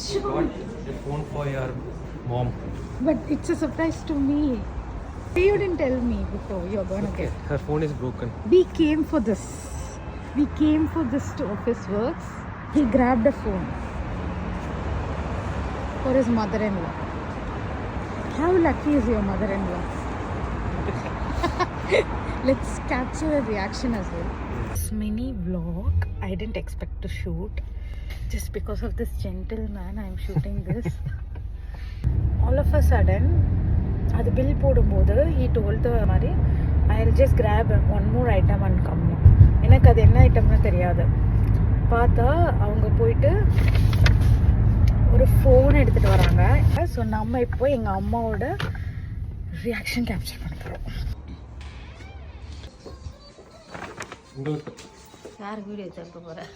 You got a phone for your mom. But it's a surprise to me. You didn't tell me before you're gonna get. Her phone is broken. We came for this. We came for this to Office Works. He grabbed a phone for his mother-in-law. How lucky is your mother-in-law? Let's capture a reaction as well. This mini vlog I didn't expect to shoot. Just because of this gentleman I'm shooting this. All of a sudden அது bill போடும்போது he told the மாதிரி I'll just grab one more item and come. எனக்கு அது என்ன ஐட்டம்னு தெரியாது. பார்த்தா அவங்க போயிட்டு ஒரு ஃபோன் எடுத்துகிட்டு வராங்க. ஸோ நம்ம இப்போ எங்கள் அம்மாவோட ரியாக்ஷன் கேப்சர் பண்ண போகிறோம். உங்களுக்கு யார் வீடியோ எடுத்து போகிறேன்?